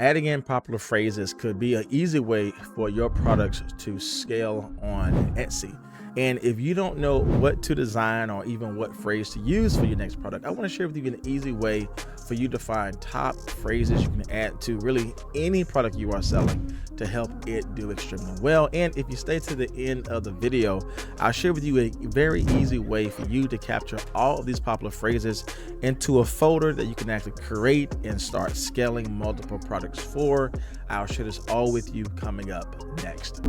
Adding in popular phrases could be an easy way for your products to scale on Etsy. And if you don't know what to design or even what phrase to use for your next product, I want to share with you an easy way for you to find top phrases you can add to really any product you are selling to help it do extremely well. And if you stay to the end of the video, I'll share with you a very easy way for you to capture all of these popular phrases into a folder that you can actually create and start scaling multiple products for. I'll share this all with you coming up next.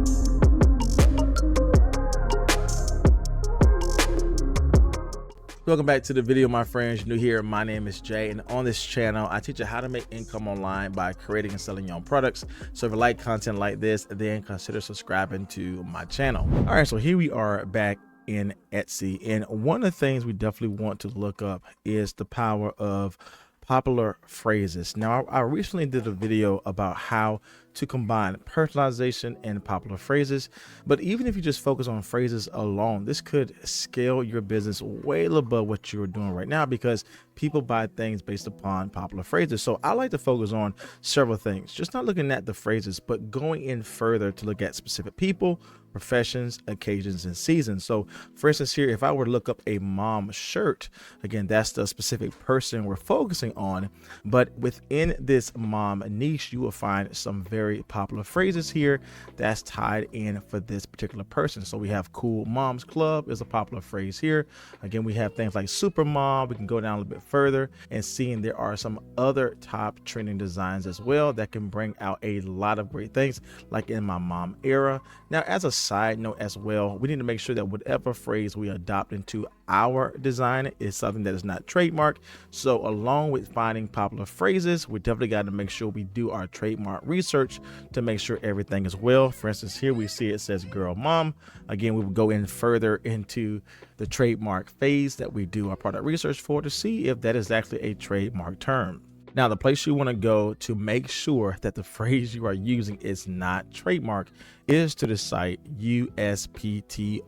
Welcome back to the video, my friends. You're new here. My name is Jay, and on this channel, I teach you how to make income online by creating and selling your own products. So if you like content like this, then consider subscribing to my channel. All right, so here we are back in Etsy, and one of the things we definitely want to look up is the power of popular phrases. Now, I recently did a video about how to combine personalization and popular phrases, but even if you just focus on phrases alone, this could scale your business way above what you're doing right now because people buy things based upon popular phrases. So I like to focus on several things, just not looking at the phrases, but going in further to look at specific people, professions, occasions, and seasons. So for instance, here, if I were to look up a mom shirt, again, that's the specific person we're focusing on, but within this mom niche, you will find some very popular phrases here that's tied in for this particular person. So we have Cool Moms Club is a popular phrase here. Again, we have things like Super Mom. We can go down a little bit further and seeing there are some other top trending designs as well that can bring out a lot of great things like in my mom era. Now, as a side note as well, we need to make sure that whatever phrase we adopt into our design is something that is not trademark. So along with finding popular phrases, we definitely got to make sure we do our trademark research to make sure everything is well. For instance, here we see it says girl mom. Again, we will go in further into the trademark phase that we do our product research for to see if that is actually a trademark term. Now, the place you want to go to make sure that the phrase you are using is not trademark is to the site uspto.gov.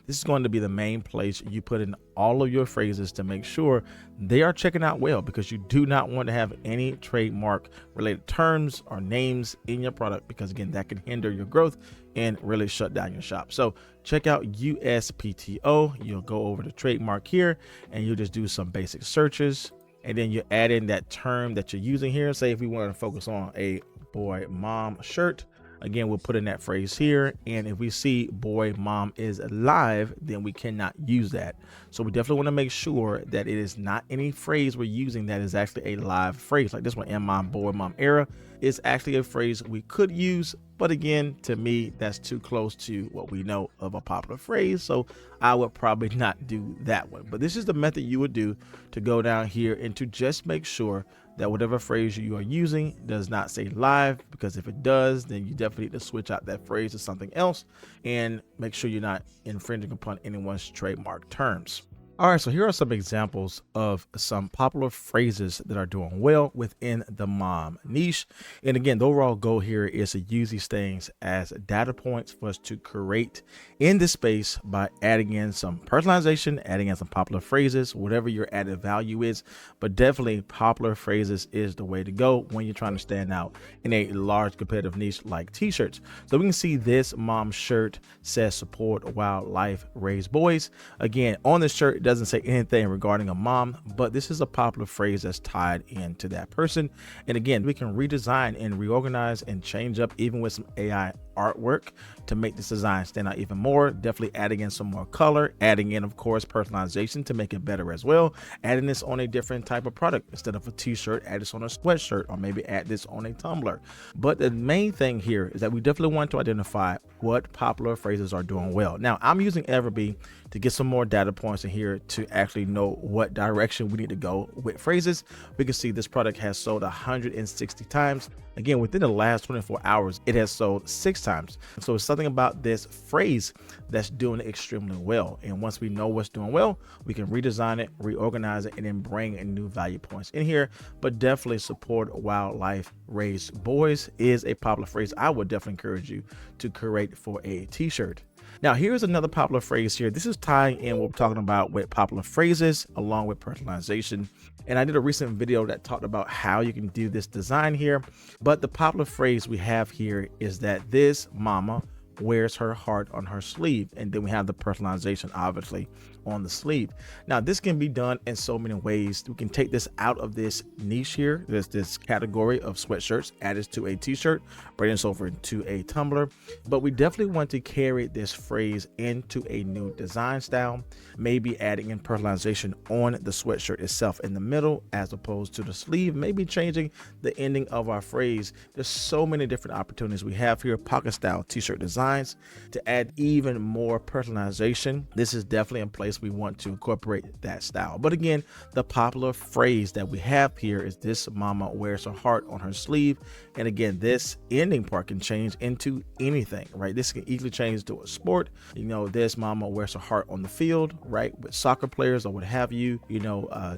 This is going to be the main place you put in all of your phrases to make sure they are checking out well, because you do not want to have any trademark related terms or names in your product, because again, that can hinder your growth and really shut down your shop. So check out USPTO. You'll go over to trademark here and you'll just do some basic searches. And then you add in that term that you're using here. Say if we want to focus on a boy mom shirt, again, we'll put in that phrase here. And if we see boy mom is live, then we cannot use that. So we definitely want to make sure that it is not any phrase we're using that is actually a live phrase. Like this one, in my boy mom era, is actually a phrase we could use. But again, to me, that's too close to what we know of a popular phrase. So I would probably not do that one. But this is the method you would do to go down here and to just make sure that whatever phrase you are using does not say live, because if it does, then you definitely need to switch out that phrase to something else and make sure you're not infringing upon anyone's trademark terms. All right, so here are some examples of some popular phrases that are doing well within the mom niche. And again, the overall goal here is to use these things as data points for us to create in this space by adding in some personalization, adding in some popular phrases, whatever your added value is. But definitely popular phrases is the way to go when you're trying to stand out in a large competitive niche like t-shirts. So we can see this mom shirt says support wildlife, raise boys. Again, on the shirt, doesn't say anything regarding a mom, but this is a popular phrase that's tied into that person. And again, we can redesign and reorganize and change up even with some AI artwork to make this design stand out even more. Definitely adding in some more color, adding in, of course, personalization to make it better as well. Adding this on a different type of product. Instead of a t-shirt, add this on a sweatshirt, or maybe add this on a tumbler. But the main thing here is that we definitely want to identify what popular phrases are doing well. Now, I'm using EverBee to get some more data points in here to actually know what direction we need to go with phrases. We can see this product has sold 160 times. Again, within the last 24 hours, it has sold 6 times. So it's something about this phrase that's doing extremely well. And once we know what's doing well, we can redesign it, reorganize it, and then bring in new value points in here. But definitely support wildlife, raise boys is a popular phrase I would definitely encourage you to create for a t-shirt. Now, here's another popular phrase here. This is tying in what we're talking about with popular phrases along with personalization. And I did a recent video that talked about how you can do this design here. But the popular phrase we have here is that this mama wears her heart on her sleeve. And then we have the personalization obviously on the sleeve. Now this can be done in so many ways. We can take this out of this niche here. There's this category of sweatshirts, add this to a t-shirt, bring this over into a tumbler. But we definitely want to carry this phrase into a new design style, maybe adding in personalization on the sweatshirt itself in the middle as opposed to the sleeve, maybe changing the ending of our phrase. There's so many different opportunities we have here. Pocket style t-shirt designs to add even more personalization. This is definitely a place we want to incorporate that style. But again, the popular phrase that we have here is this mama wears her heart on her sleeve. And again, this ending part can change into anything, right? This can easily change to a sport. You know, this mama wears her heart on the field, right? With soccer players or what have you,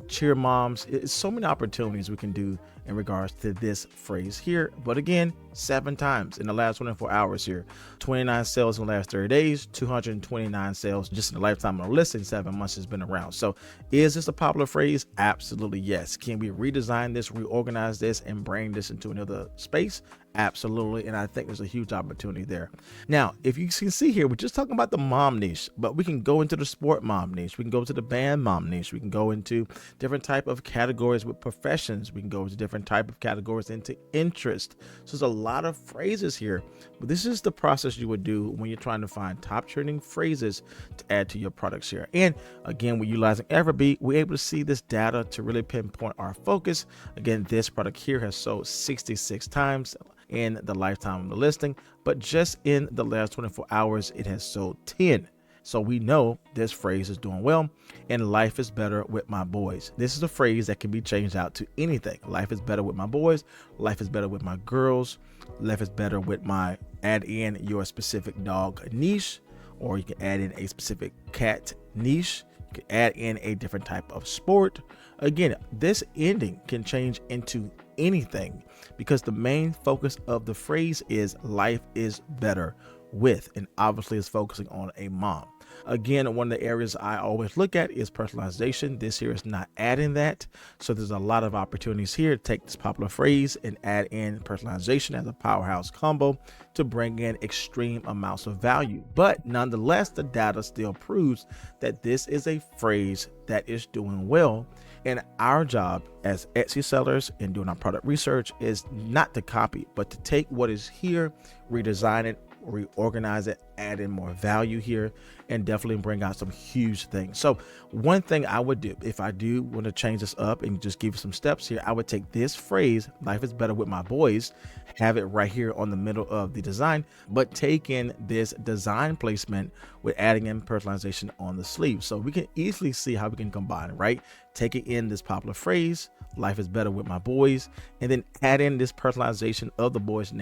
cheer moms. It's so many opportunities we can do in regards to this phrase here. But again, 7 times in the last 24 hours here, 29 sales in the last 30 days, 229 sales just in the lifetime of the listing. 7 months has been around. So is this a popular phrase? Absolutely yes. Can we redesign this, reorganize this, and bring this into another space? Absolutely. And I think there's a huge opportunity there. Now, if you can see here, we're just talking about the mom niche, but we can go into the sport mom niche. We can go to the band mom niche. We can go into different type of categories with professions. We can go into different type of categories into interest. So there's a lot of phrases here, but this is the process you would do when you're trying to find top trending phrases to add to your products here. And again, we're utilizing EverBee. We're able to see this data to really pinpoint our focus. Again, this product here has sold 66 times in the lifetime of the listing, but just in the last 24 hours, it has sold 10. So we know this phrase is doing well, and life is better with my boys. This is a phrase that can be changed out to anything. Life is better with my boys. Life is better with my girls. Life is better with my, add in your specific dog niche, or you can add in a specific cat niche. You can add in a different type of sport. Again, this ending can change into anything because the main focus of the phrase is life is better with, and obviously is focusing on a mom. Again, one of the areas I always look at is personalization. This here is not adding that. So there's a lot of opportunities here to take this popular phrase and add in personalization as a powerhouse combo to bring in extreme amounts of value. But nonetheless, the data still proves that this is a phrase that is doing well. And our job as Etsy sellers and doing our product research is not to copy, but to take what is here, redesign it, reorganize it, add in more value here, and definitely bring out some huge things. So one thing I would do if I do want to change this up and just give you some steps here, I would take this phrase, life is better with my boys, have it right here on the middle of the design, but take in this design placement with adding in personalization on the sleeve. So we can easily see how we can combine, right? Take it in this popular phrase, life is better with my boys, and then add in this personalization of the boys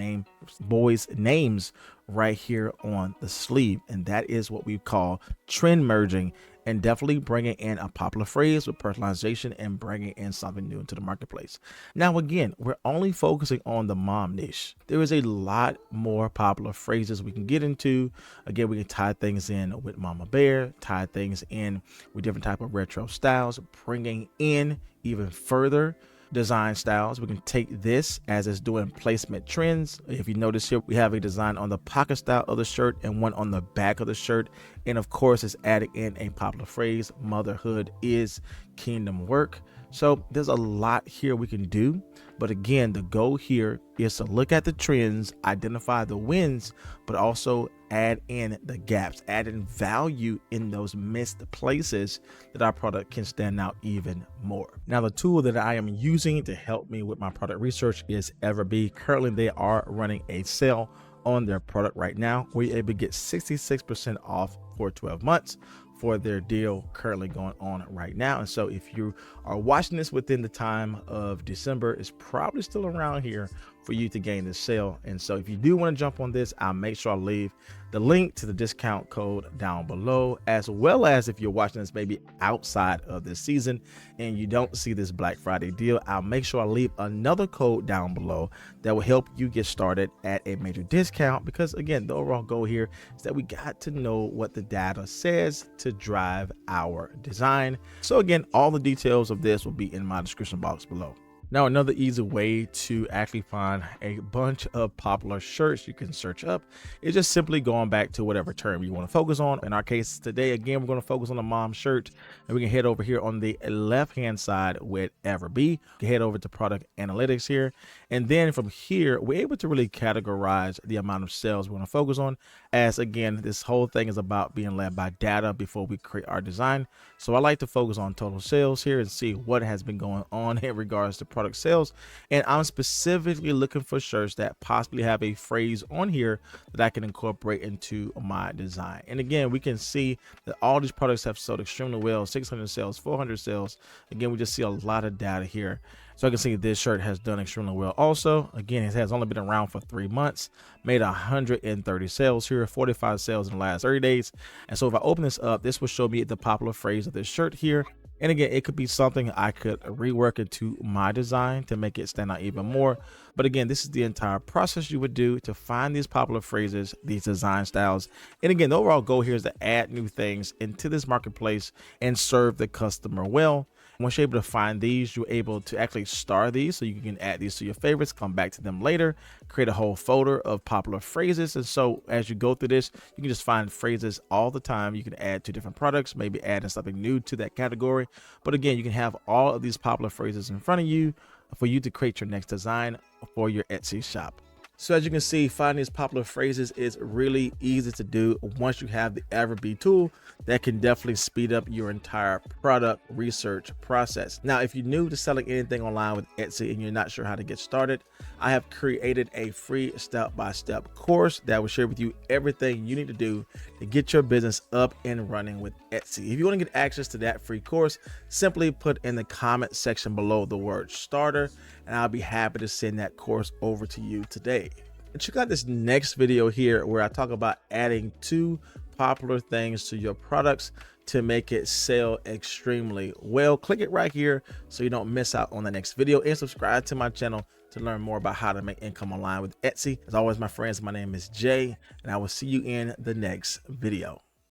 names right here on the sleeve. And that is what we call trend merging, and definitely bringing in a popular phrase with personalization and bringing in something new into the marketplace. Now, again, we're only focusing on the mom niche. There is a lot more popular phrases we can get into. Again, we can tie things in with mama bear, tie things in with different type of retro styles, bringing in even further design styles. We can take this as it's doing placement trends. If you notice here, we have a design on the pocket style of the shirt and one on the back of the shirt. And of course, it's adding in a popular phrase, motherhood is kingdom work. So there's a lot here we can do. But again, the goal here is to look at the trends, identify the wins, but also add in the gaps, add in value in those missed places that our product can stand out even more. Now, the tool that I am using to help me with my product research is EverBee. Currently, they are running a sale on their product right now, where you're able to get 66% off for 12 months for their deal currently going on right now. And so if you are watching this within the time of December, it's probably still around here for you to gain this sale. And so if you do want to jump on this, I'll make sure I leave the link to the discount code down below, as well as if you're watching this maybe outside of this season and you don't see this Black Friday deal, I'll make sure I leave another code down below that will help you get started at a major discount. Because again, the overall goal here is that we got to know what the data says to to drive our design. So again, all the details of this will be in my description box below. Now, another easy way to actually find a bunch of popular shirts you can search up is just simply going back to whatever term you want to focus on. In our case today, again, we're going to focus on the mom shirt, and we can head over here on the left-hand side with EverBee. You can head over to product analytics here. And then from here, we're able to really categorize the amount of sales we want to focus on, as again, this whole thing is about being led by data before we create our design. So I like to focus on total sales here and see what has been going on in regards to product sales. And I'm specifically looking for shirts that possibly have a phrase on here that I can incorporate into my design. And again, we can see that all these products have sold extremely well. 600 sales, 400 sales. Again, we just see a lot of data here. So I can see this shirt has done extremely well. Also, again, it has only been around for 3 months, made 130 sales here, 45 sales in the last 30 days. And so if I open this up, this will show me the popular phrase of this shirt here. And again, it could be something I could rework into my design to make it stand out even more. But again, this is the entire process you would do to find these popular phrases, these design styles. And again, the overall goal here is to add new things into this marketplace and serve the customer well. Once you're able to find these, you're able to actually star these, so you can add these to your favorites, come back to them later, create a whole folder of popular phrases. And so as you go through this, you can just find phrases all the time. You can add to different products, maybe adding something new to that category. But again, you can have all of these popular phrases in front of you for you to create your next design for your Etsy shop. So as you can see, finding these popular phrases is really easy to do once you have the EverBee tool. That can definitely speed up your entire product research process. Now, if you're new to selling anything online with Etsy and you're not sure how to get started, I have created a free step-by-step course that will share with you everything you need to do to get your business up and running with Etsy. If you want to get access to that free course, simply put in the comment section below the word starter, and I'll be happy to send that course over to you today. And check out this next video here where I talk about adding 2 popular things to your products to make it sell extremely well. Click it right here so you don't miss out on the next video, and subscribe to my channel to learn more about how to make income online with Etsy. As always, my friends, my name is Jay, and I will see you in the next video.